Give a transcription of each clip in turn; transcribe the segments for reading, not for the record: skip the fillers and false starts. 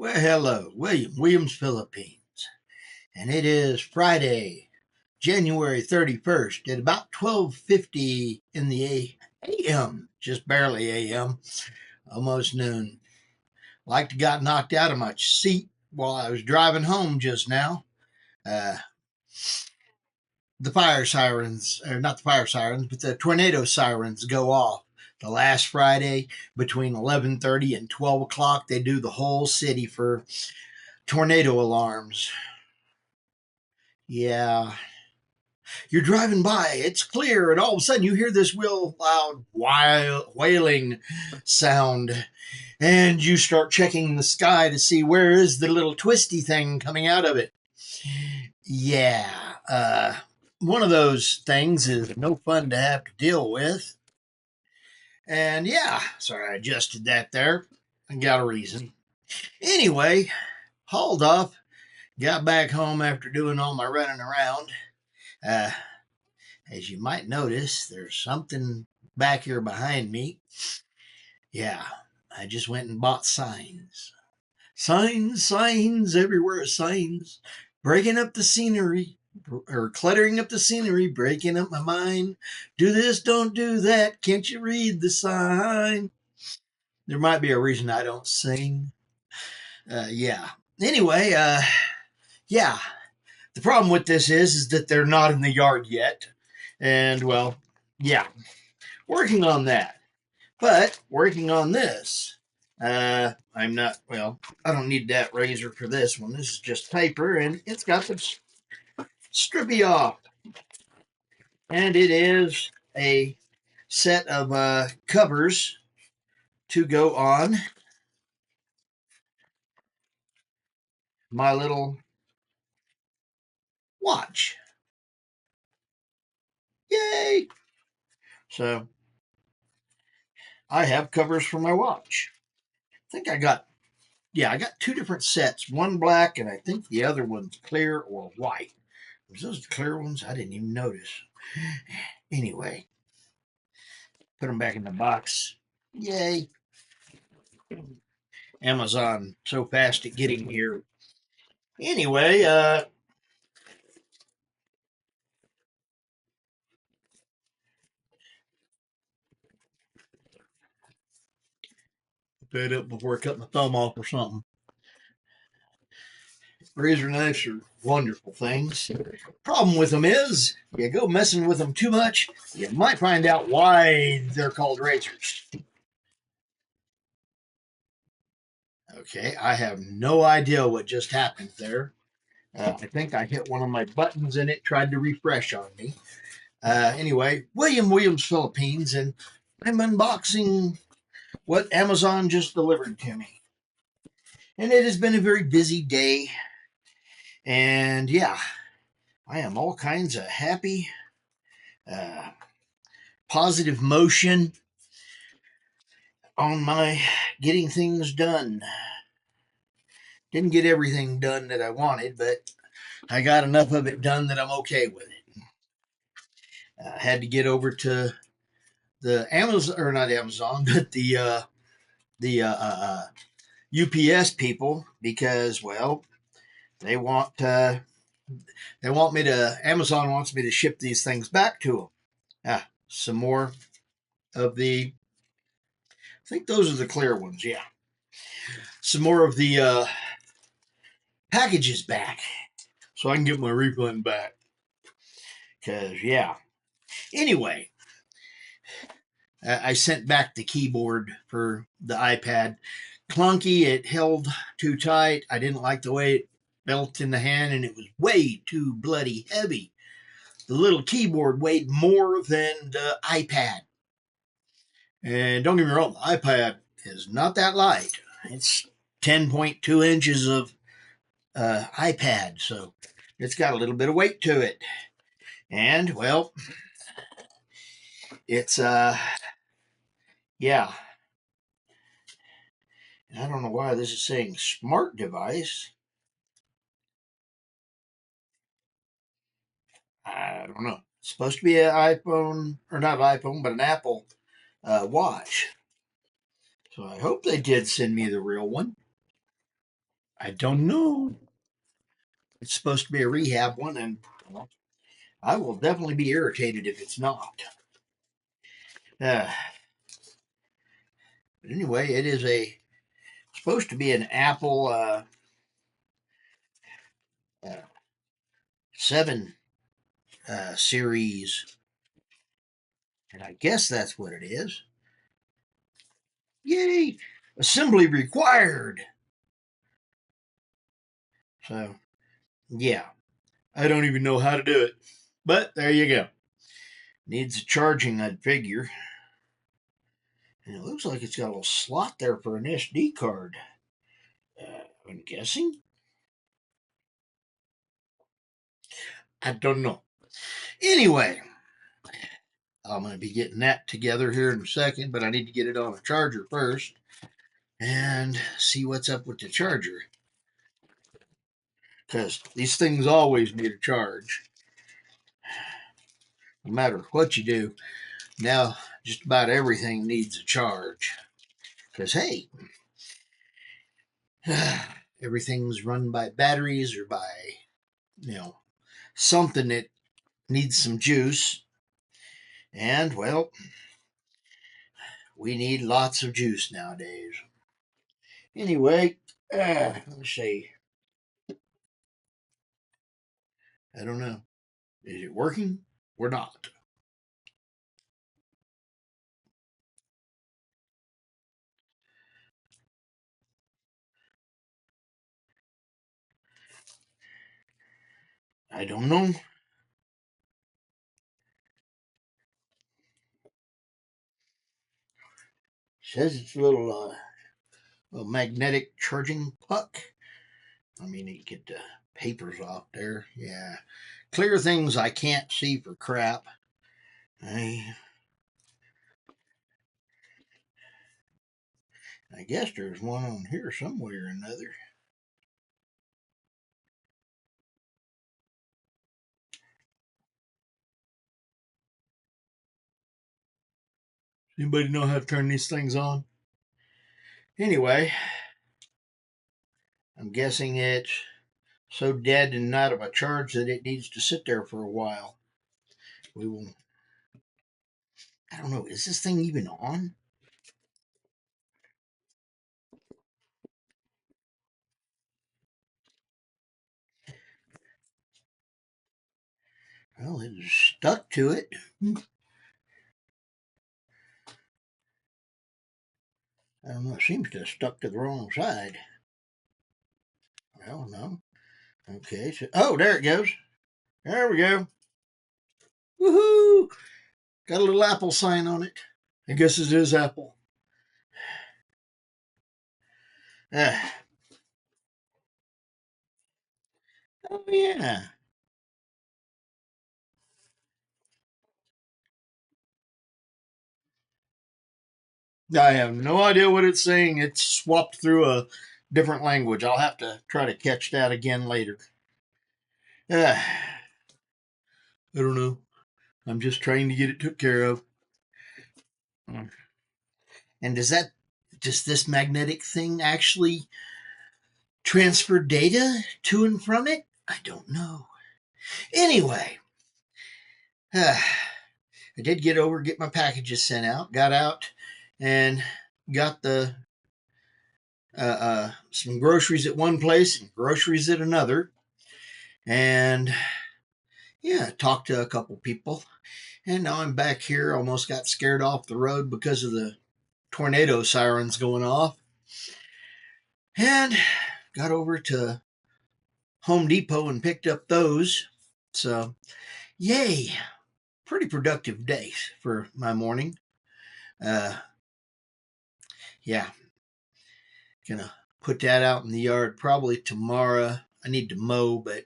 Well, hello, Williams, Philippines, and it is Friday, January 31st at about 12:50 in the a.m., just barely a.m., almost noon. Like to got knocked out of my seat while I was driving home just now. Uh, the fire sirens, or not the fire sirens, but the tornado sirens go off. The last Friday between 11:30 and 12 o'clock, they do the whole city for tornado alarms. Yeah, you're driving by, it's clear, and all of a sudden you hear this real loud wailing sound, and you start checking the sky to see where is the little twisty thing coming out of it. Yeah, one of those things is no fun to have to deal with. And yeah, sorry, I adjusted that there. I got a reason. Anyway, hauled off, got back home after doing all my running around. Uh, As you might notice, there's something back here behind me. Yeah, I just went and bought signs. Signs, signs, everywhere signs. Breaking up the scenery, or cluttering up the scenery, breaking up my mind. Do this, don't do that. Can't you read the sign? There might be a reason I don't sing. Yeah. Anyway, yeah. The problem with this is that they're not in the yard yet. And, well, yeah, working on that. But working on this, I'm not, well, I don't need that razor for this one. This is just paper and it's got the strippy off. And it is a set of covers to go on my little watch. Yay! So I have covers for my watch. I think I got two different sets, one black and I think the other one's clear or white. Was those the clear ones? I didn't even notice. Anyway, put them back in the box. Yay. Amazon so fast at getting here. Anyway, put it up before I cut my thumb off or something. Razor knives are wonderful things. Problem with them is, you go messing with them too much, you might find out why they're called razors. Okay, I have no idea what just happened there. I think I hit one of my buttons and it tried to refresh on me. Anyway, Williams, Philippines, and I'm unboxing what Amazon just delivered to me. And it has been a very busy day. And yeah, I am all kinds of happy, uh, positive motion on my getting things done. Didn't get everything done that I wanted, but I got enough of it done that I'm okay with it. I had to get over to the Amazon, or not Amazon, but the UPS people because, well, they want me to. Amazon wants me to ship these things back to them. Some more of the. I think those are the clear ones. Yeah, some more of the packages back, so I can get my refund back. Cause yeah. Anyway, I sent back the keyboard for the iPad. Clunky. It held too tight. I didn't like the way it felt in the hand, and it was way too bloody heavy. The little keyboard weighed more than the iPad. And don't get me wrong, the iPad is not that light. It's 10.2 inches of iPad, so it's got a little bit of weight to it. And, well, it's, yeah. I don't know why this is saying smart device. I don't know. It's supposed to be an iPhone, or not iPhone, but an Apple Watch. So I hope they did send me the real one. I don't know. It's supposed to be a rehab one, and I will definitely be irritated if it's not. Uh, but anyway, it is supposed to be an Apple 7 series, and I guess that's what it is. Yay! Assembly required. So, yeah, I don't even know how to do it. But there you go. Needs a charging, I'd figure. And it looks like it's got a little slot there for an SD card. I'm guessing. I don't know. Anyway, I'm going to be getting that together here in a second, but I need to get it on a charger first and see what's up with the charger. Because these things always need a charge, no matter what you do. Now, just about everything needs a charge. Because, hey, everything's run by batteries or by, you know, something that needs some juice. And, well, we need lots of juice nowadays. Anyway, let me see. I don't know. Is it working or not? I don't know. Says it's a magnetic charging puck. I mean, you get the papers off there. Yeah. Clear things I can't see for crap. I, I guess there's one on here somewhere or another. Anybody know how to turn these things on? Anyway, I'm guessing it's so dead and not of a charge that it needs to sit there for a while. We will. I don't know. Is this thing even on? Well, it's stuck to it. I don't know. It seems to have stuck to the wrong side. I don't know. Okay. So, oh, there it goes. There we go. Woohoo! Got a little Apple sign on it. I guess it is Apple. Ah. Oh, yeah. I have no idea what it's saying. It's swapped through a different language. I'll have to try to catch that again later. Ah. I don't know. I'm just trying to get it took care of. And does this magnetic thing actually transfer data to and from it? I don't know. Anyway, I did get my packages sent out, got out, and got the some groceries at one place and groceries at another. And yeah, talked to a couple people. And now I'm back here. Almost got scared off the road because of the tornado sirens going off. And got over to Home Depot and picked up those. So, yay! Pretty productive day for my morning. Uh, yeah, gonna put that out in the yard probably tomorrow. I need to mow, but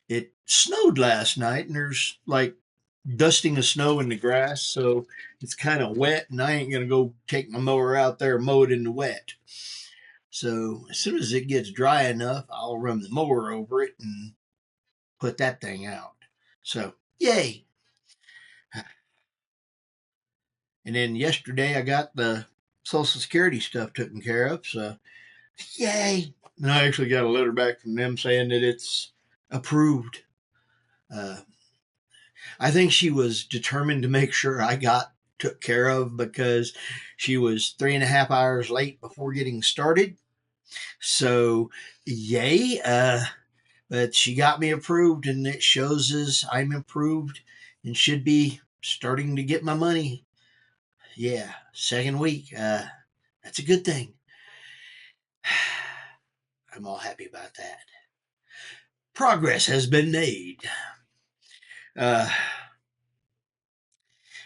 it snowed last night, and there's like dusting of snow in the grass, so it's kind of wet, and I ain't gonna go take my mower out there and mow it in the wet. So as soon as it gets dry enough, I'll run the mower over it and put that thing out. So yay! And then yesterday I got the Social Security stuff taken care of, so Yay! And I actually got a letter back from them saying that it's approved. Uh, I think she was determined to make sure I got took care of because she was 3.5 hours late before getting started. So, yay. But she got me approved, and it shows as I'm approved and should be starting to get my money. Yeah, second week. That's a good thing. I'm all happy about that. Progress has been made. Uh,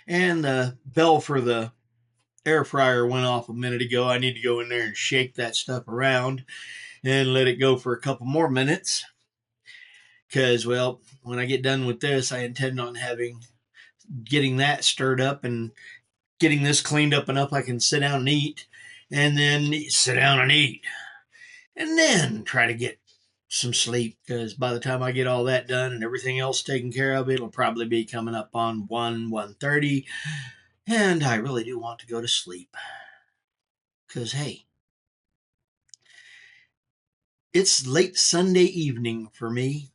and the bell for the air fryer went off a minute ago. I need to go in there and shake that stuff around and let it go for a couple more minutes. Because, well, when I get done with this, I intend on getting that stirred up and getting this cleaned up enough I can sit down and eat, and then sit down and eat, and then try to get some sleep. Because by the time I get all that done and everything else taken care of, it'll probably be coming up on 1:30, and I really do want to go to sleep. Because hey, it's late Sunday evening for me.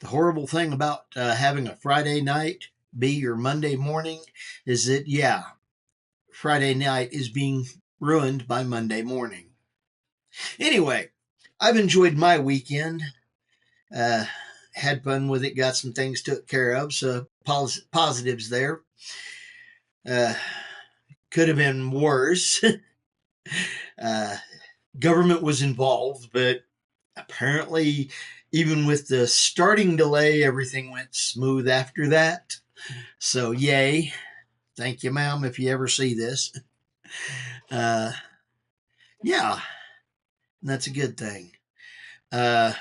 The horrible thing about having a Friday night be your Monday morning is that, yeah, Friday night is being ruined by Monday morning. Anyway, I've enjoyed my weekend. Uh, had fun with it, got some things took care of, so positives there. Uh, could have been worse. uh, Government was involved, but apparently, even with the starting delay, everything went smooth after that. So, yay. Thank you, ma'am, if you ever see this. Uh, yeah, that's a good thing. Uh,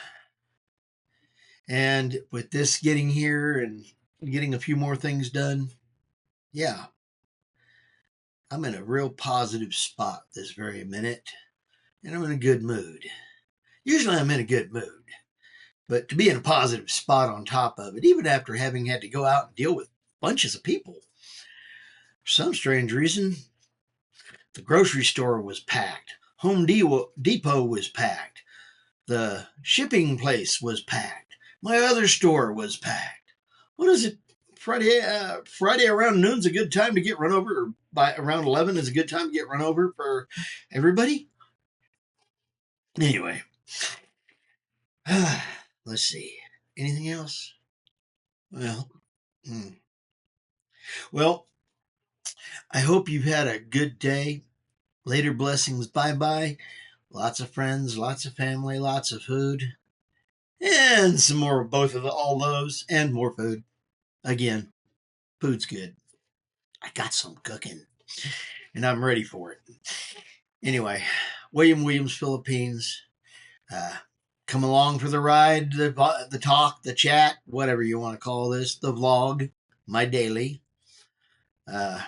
and with this getting here and getting a few more things done, yeah, I'm in a real positive spot this very minute, and I'm in a good mood. Usually I'm in a good mood, but to be in a positive spot on top of it, even after having had to go out and deal with bunches of people, for some strange reason, the grocery store was packed, Depot was packed, the shipping place was packed, my other store was packed. What is it? Friday around noon's a good time to get run over, or by around 11 is a good time to get run over for everybody. Anyway, let's see. Anything else? Well, hmm. Well, I hope you've had a good day. Later blessings. Bye bye. Lots of friends, lots of family, lots of food, and some more of both of all those, and more food. Again, food's good. I got some cooking, and I'm ready for it. Anyway, William Williams, Philippines. Uh, Come along for the ride, the talk, the chat, whatever you want to call this, the vlog, my daily. Uh,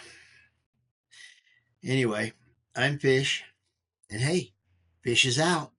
anyway, I'm Fish, and hey, Fish is out.